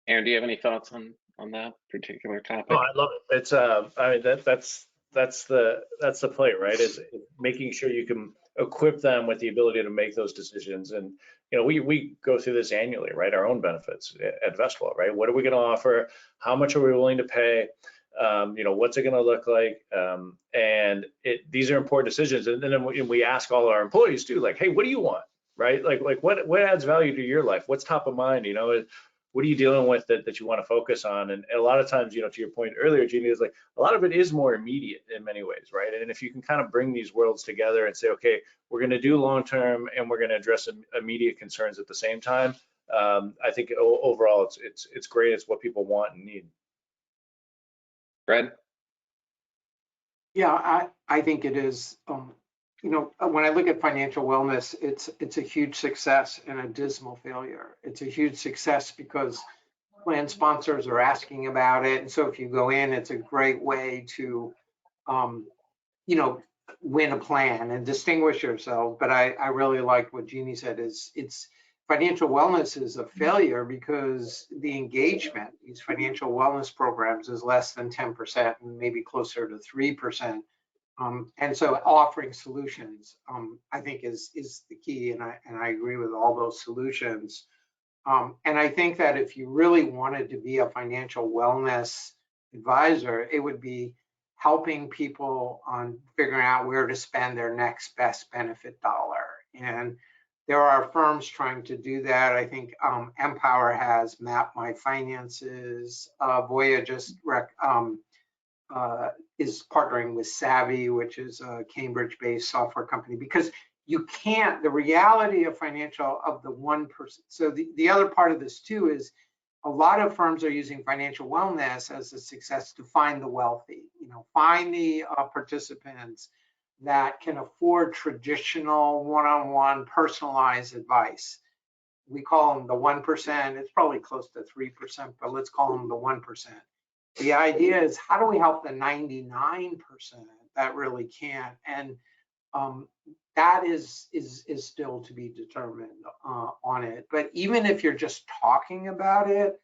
Aaron, do you have any thoughts on that particular topic? Oh, I love it. It's I mean that's the play, right? Is making sure you can equip them with the ability to make those decisions. And we go through this annually, right? Our own benefits at Vestwell, right? What are we going to offer? How much are we willing to pay? What's it going to look like? And these are important decisions. And then we ask all our employees too, like, hey, what do you want, right? Like what adds value to your life? What's top of mind? What are you dealing with that you want to focus on? And a lot of times, to your point earlier, Jeannie, is like a lot of it is more immediate in many ways, right? And if you can kind of bring these worlds together and say, okay, we're going to do long-term and we're going to address immediate concerns at the same time, I think overall it's great. It's what people want and need. Fred? Yeah, I think it is. When I look at financial wellness, it's a huge success and a dismal failure. It's a huge success because plan sponsors are asking about it. And so if you go in, it's a great way to, win a plan and distinguish yourself. But I really like what Jeannie said is financial wellness is a failure because the engagement, these financial wellness programs, is less than 10% and maybe closer to 3%. And so offering solutions, I think is the key, and I agree with all those solutions. And I think that if you really wanted to be a financial wellness advisor, it would be helping people on figuring out where to spend their next best benefit dollar. And there are firms trying to do that. I think Empower has Map My Finances. Voya just is partnering with Savvy, which is a Cambridge-based software company, because you can't, the reality of the 1%. So the other part of this too is a lot of firms are using financial wellness as a success to find the wealthy, find the participants that can afford traditional one-on-one personalized advice. we call them the 1%. It's probably close to 3%, but let's call them the 1%. The idea is, how do we help the 99% that really can't? And that is still to be determined on it. But even if you're just talking about it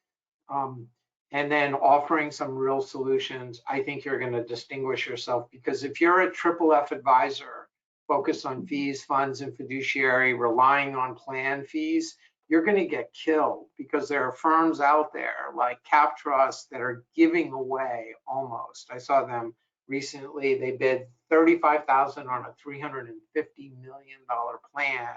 and then offering some real solutions, I think you're going to distinguish yourself, because if you're a triple F advisor focused on fees, funds, and fiduciary, relying on plan fees, you're going to get killed, because there are firms out there like Cap Trust that are giving away almost. I saw them recently. They bid $35,000 on a $350 million plan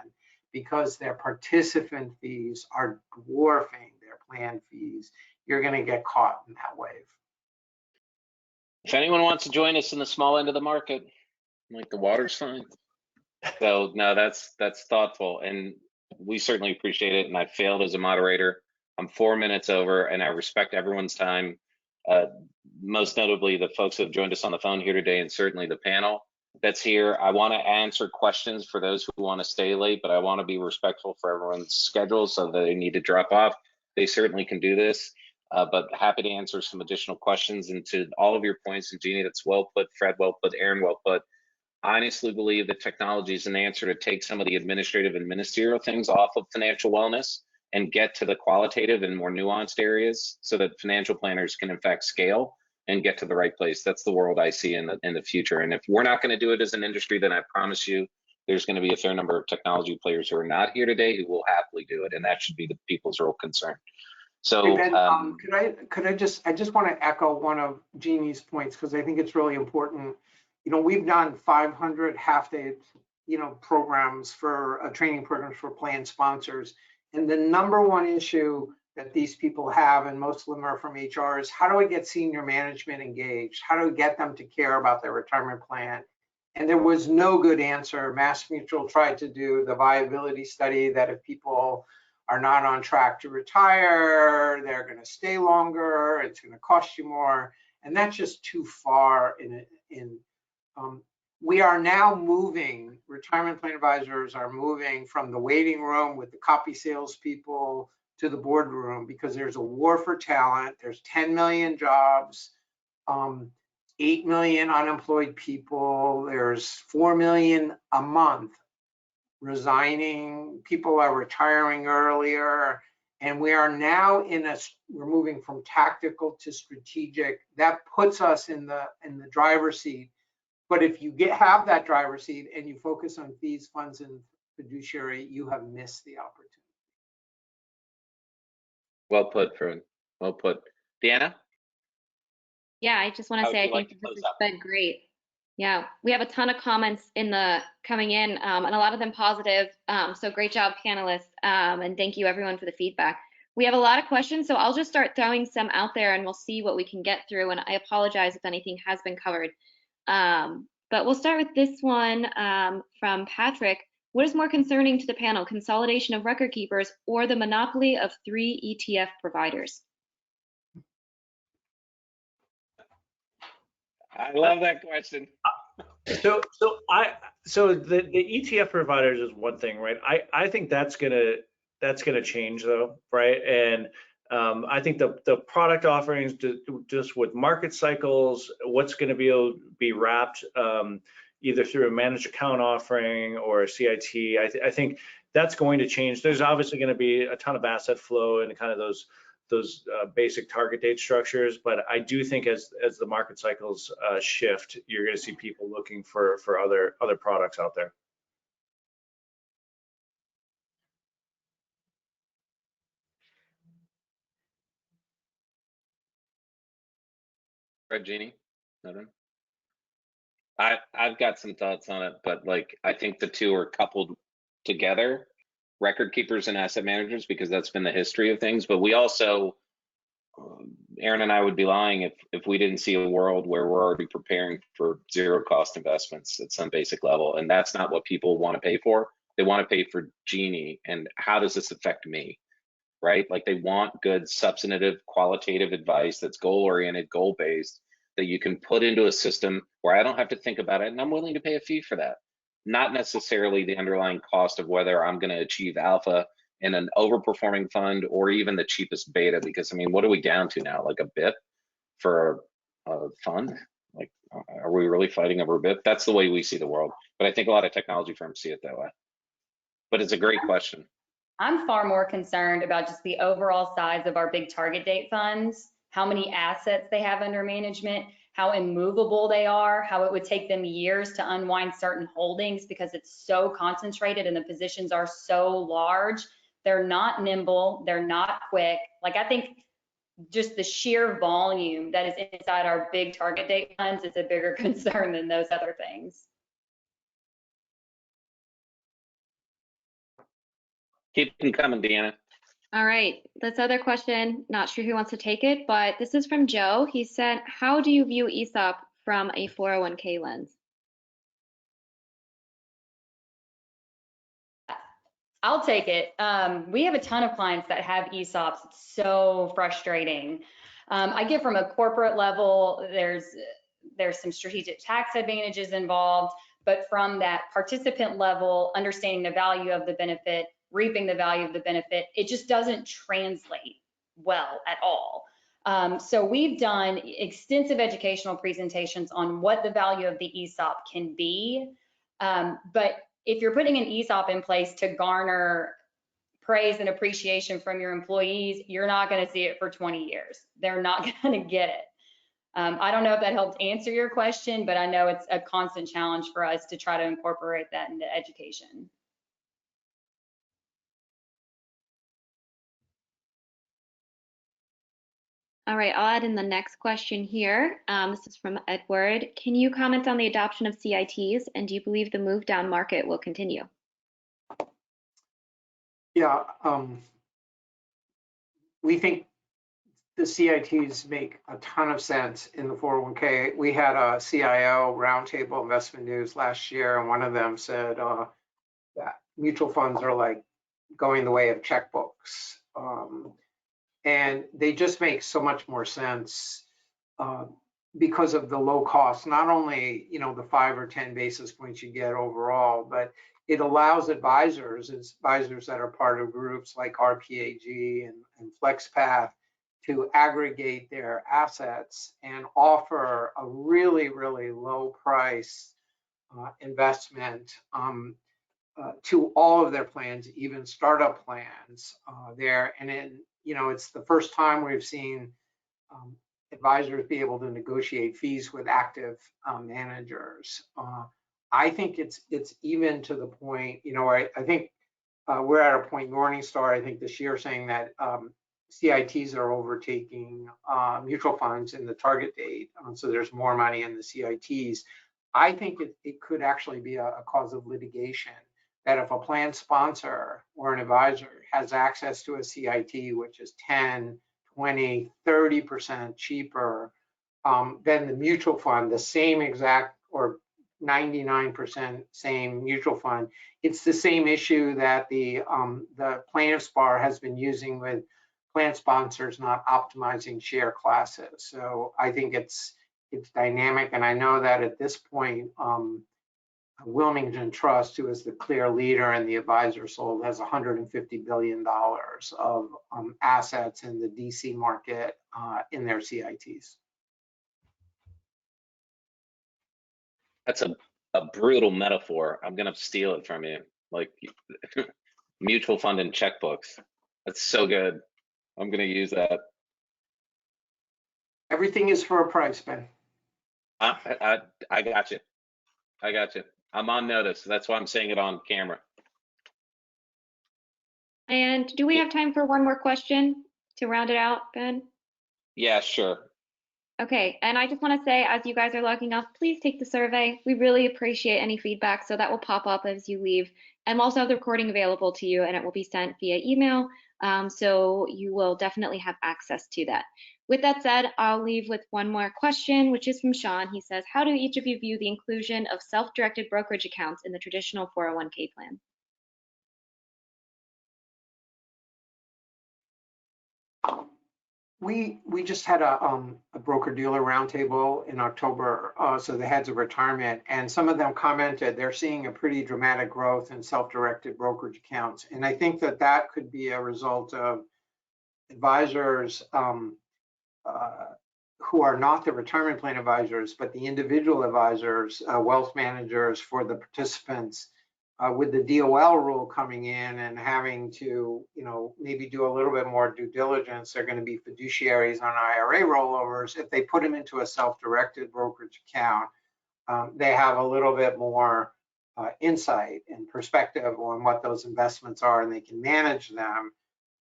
because their participant fees are dwarfing their plan fees. You're going to get caught in that wave. If anyone wants to join us in the small end of the market, like the water's fine. So no, that's thoughtful, and we certainly appreciate it. And I failed as a moderator. I'm 4 minutes over, and I respect everyone's time. Most notably the folks who have joined us on the phone here today, and certainly the panel that's here. I want to answer questions for those who want to stay late, but I want to be respectful for everyone's schedule, so that they need to drop off. They certainly can do this, but happy to answer some additional questions. And to all of your points, and Jeannie, that's well put, Fred well put, Aaron well put. I honestly believe that technology is an answer to take some of the administrative and ministerial things off of financial wellness and get to the qualitative and more nuanced areas, so that financial planners can in fact scale and get to the right place. That's the world I see in the future. And if we're not going to do it as an industry, then I promise you there's going to be a fair number of technology players who are not here today who will happily do it, and that should be the people's real concern. So hey Ben, I just want to echo one of Jeannie's points, because I think it's really important. You know, we've done 500 half-day, programs for training programs for plan sponsors, and the number one issue that these people have, and most of them are from HR, is how do I get senior management engaged? How do we get them to care about their retirement plan? And there was no good answer. MassMutual tried to do the viability study that if people are not on track to retire, they're going to stay longer, it's going to cost you more, and that's just too far we are now moving, retirement plan advisors are moving from the waiting room with the copy salespeople to the boardroom, because there's a war for talent. There's 10 million jobs, 8 million unemployed people. There's 4 million a month resigning. People are retiring earlier. And we are now we're moving from tactical to strategic. That puts us in the driver's seat. But if you have that driver's seat and you focus on fees, funds, and fiduciary, you have missed the opportunity. well put, Fred. Well put. Deanna? Yeah, I just want to say I think this has been great. Yeah, we have a ton of comments coming in, and a lot of them positive. So great job, panelists, and thank you everyone for the feedback. We have a lot of questions, so I'll just start throwing some out there, and we'll see what we can get through. And I apologize if anything has been covered. But we'll start with this one from Patrick. What is more concerning to the panel, consolidation of record keepers or the monopoly of 3 ETF providers? I love that question. So the ETF providers is one thing, right? I think that's gonna change though, right? And I think the product offerings, just with market cycles, what's going to be able to be wrapped either through a managed account offering or a CIT, I think that's going to change. There's obviously going to be a ton of asset flow and kind of those basic target date structures, but I do think as the market cycles shift, you're going to see people looking for other products out there. Fred, Jeannie? Nothing? I've got some thoughts on it, but like I think the two are coupled together, record keepers and asset managers, because that's been the history of things. But we also, Aaron and I would be lying if we didn't see a world where we're already preparing for zero cost investments at some basic level. And that's not what people want to pay for. They want to pay for Jeannie and how does this affect me, right? Like they want good, substantive, qualitative advice that's goal-oriented, goal-based, that you can put into a system where I don't have to think about it, and I'm willing to pay a fee for that. Not necessarily the underlying cost of whether I'm going to achieve alpha in an overperforming fund or even the cheapest beta? Because I mean, what are we down to now? Like a BIP for a fund? Like, are we really fighting over a BIP? That's the way we see the world. But I think a lot of technology firms see it that way. But it's a great question. I'm far more concerned about just the overall size of our big target date funds, how many assets they have under management, how immovable they are, how it would take them years to unwind certain holdings because it's so concentrated and the positions are so large. They're not nimble, they're not quick. Like, I think just the sheer volume that is inside our big target date funds is a bigger concern than those other things. Keep them coming, Deanna. All right, this other question, not sure who wants to take it, but this is from Joe. He said, how do you view ESOP from a 401k lens? I'll take it. We have a ton of clients that have ESOPs. It's so frustrating. I get from a corporate level, there's some strategic tax advantages involved, but from that participant level, understanding the value of the benefit, reaping the value of the benefit, it just doesn't translate well at all. So we've done extensive educational presentations on what the value of the ESOP can be, but if you're putting an ESOP in place to garner praise and appreciation from your employees, you're not going to see it for 20 years. They're not going to get it. I don't know if that helped answer your question, but I know it's a constant challenge for us to try to incorporate that into education. All right, I'll add in the next question here. This is from Edward. Can you comment on the adoption of CITs, and do you believe the move down market will continue? Yeah, we think the CITs make a ton of sense in the 401k. We had a CIO roundtable investment news last year, and one of them said that mutual funds are like going the way of checkbooks. And they just make so much more sense because of the low cost, not only, you know, the 5 or 10 basis points you get overall, but it allows advisors that are part of groups like RPAG and FlexPath to aggregate their assets and offer a really, really low price investment to all of their plans, even startup plans there. And then, you know, it's the first time we've seen advisors be able to negotiate fees with active managers. I think it's even to the point, you know, I think we're at a point, Morningstar, I think this year, saying that CITs are overtaking mutual funds in the target date. So there's more money in the CITs. I think it could actually be a cause of litigation, that if a plan sponsor or an advisor has access to a CIT, which is 10, 20, 30% cheaper than the mutual fund, the same exact or 99% same mutual fund, it's the same issue that the plaintiff's bar has been using with plan sponsors not optimizing share classes. So I think it's dynamic, and I know that at this point, Wilmington Trust, who is the clear leader and the advisor sold, has $150 billion of assets in the DC market in their CITs. That's a brutal metaphor. I'm gonna steal it from you. Like mutual fund and checkbooks. That's so good. I'm gonna use that. Everything is for a price, Ben. I got you. I got you. I'm on notice. That's why I'm saying it on camera. And do we have time for one more question to round it out, Ben? Yeah, sure. Okay, and I just want to say, as you guys are logging off, please take the survey. We really appreciate any feedback, so that will pop up as you leave. And we'll also have the recording available to you, and it will be sent via email, so you will definitely have access to that. With that said, I'll leave with one more question, which is from Sean. He says, how do each of you view the inclusion of self-directed brokerage accounts in the traditional 401k plan? We just had a broker-dealer roundtable in October, so the heads of retirement, and some of them commented they're seeing a pretty dramatic growth in self-directed brokerage accounts. And I think that that could be a result of advisors who are not the retirement plan advisors, but the individual advisors, wealth managers for the participants, with the DOL rule coming in and having to, maybe do a little bit more due diligence. They're going to be fiduciaries on IRA rollovers. If they put them into a self-directed brokerage account, they have a little bit more insight and perspective on what those investments are, and they can manage them.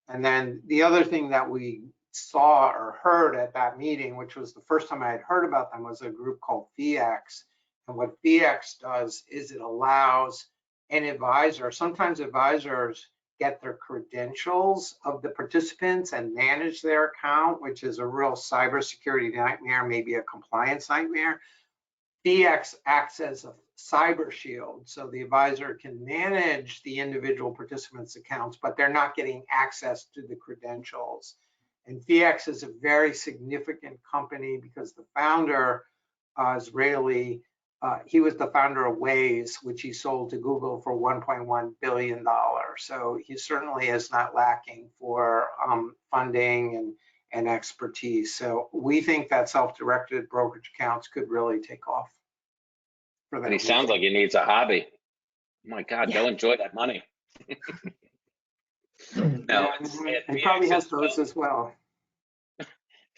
And then the other thing that we saw or heard at that meeting, which was the first time I had heard about them, was a group called FEX. And what FEX does is it allows an advisor, sometimes advisors get their credentials of the participants and manage their account, which is a real cybersecurity nightmare, maybe a compliance nightmare. FEX acts as a cyber shield, so the advisor can manage the individual participants' accounts, but they're not getting access to the credentials. And FEX is a very significant company because the founder, Israeli, he was the founder of Waze, which he sold to Google for $1.1 billion. So he certainly is not lacking for funding and expertise. So we think that self-directed brokerage accounts could really take off. For that And he sounds like he needs a hobby. Oh my God, go enjoy that money. No, it probably has those as well.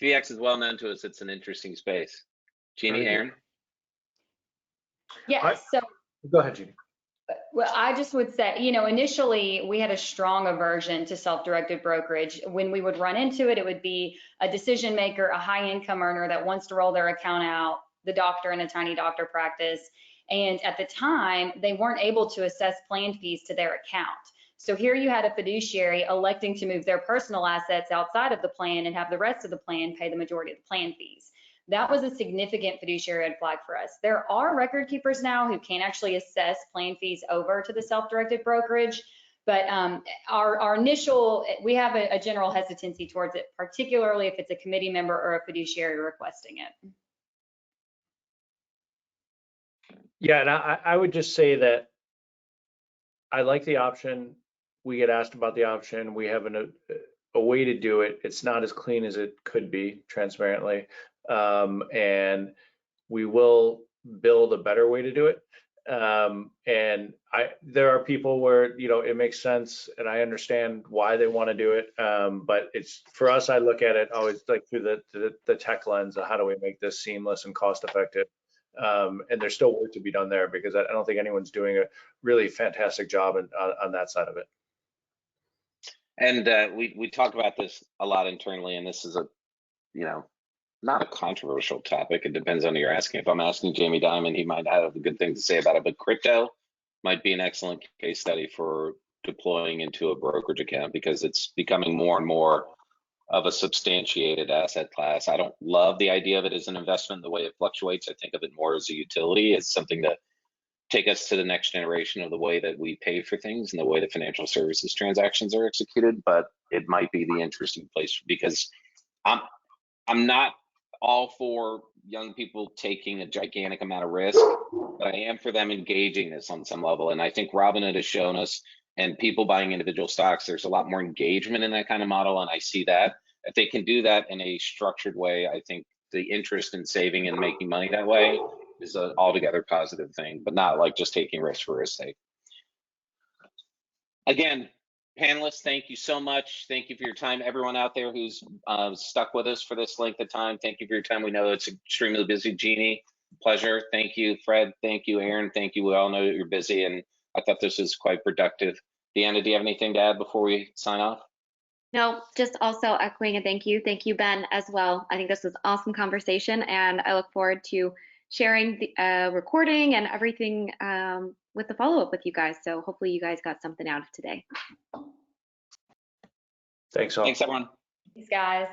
FEX is well known to us. It's an interesting space. Jeannie, Aaron? Yes. So Go ahead, Jeannie. well, I just would say, initially we had a strong aversion to self-directed brokerage. When we would run into it, it would be a decision maker, a high income earner that wants to roll their account out, the doctor in a tiny doctor practice. And at the time, they weren't able to assess plan fees to their account. So here you had a fiduciary electing to move their personal assets outside of the plan and have the rest of the plan pay the majority of the plan fees. That was a significant fiduciary red flag for us. There are record keepers now who can actually assess plan fees over to the self-directed brokerage, but our initial, we have a general hesitancy towards it, particularly if it's a committee member or a fiduciary requesting it. Yeah, and I would just say that I like the option. We get asked about the option. We have a way to do it. It's not as clean as it could be, transparently. And we will build a better way to do it. And there are people where, it makes sense and I understand why they want to do it. But it's, for us, I look at it always like through the tech lens of how do we make this seamless and cost effective. And there's still work to be done there because I don't think anyone's doing a really fantastic job on that side of it. And we talk about this a lot internally, and this is not a controversial topic. It depends on who you're asking. If I'm asking Jamie Dimon, he might have a good thing to say about it, but crypto might be an excellent case study for deploying into a brokerage account because it's becoming more and more of a substantiated asset class. I don't love the idea of it as an investment, the way it fluctuates. I think of it more as a utility. It's something to take us to the next generation of the way that we pay for things and the way that financial services transactions are executed, but it might be the interesting place because I'm not all for young people taking a gigantic amount of risk, but I am for them engaging this on some level. And I think Robinhood has shown us, and people buying individual stocks, there's a lot more engagement in that kind of model. And I see that if they can do that in a structured way, I think the interest in saving and making money that way is an altogether positive thing, but not like just taking risk for risk's sake. Again, panelists, thank you so much. Thank you for your time. Everyone out there who's stuck with us for this length of time, thank you for your time. We know it's extremely busy. Jeannie, pleasure. Thank you. Fred, thank you. Aaron, thank you. We all know that you're busy, and I thought this was quite productive. Deanna, do you have anything to add before we sign off? No, just also echoing a thank you. Thank you, Ben, as well. I think this was an awesome conversation, and I look forward to sharing the recording and everything with the follow-up with you guys. So hopefully you guys got something out of today. Thanks all. Thanks, everyone. Thanks, guys.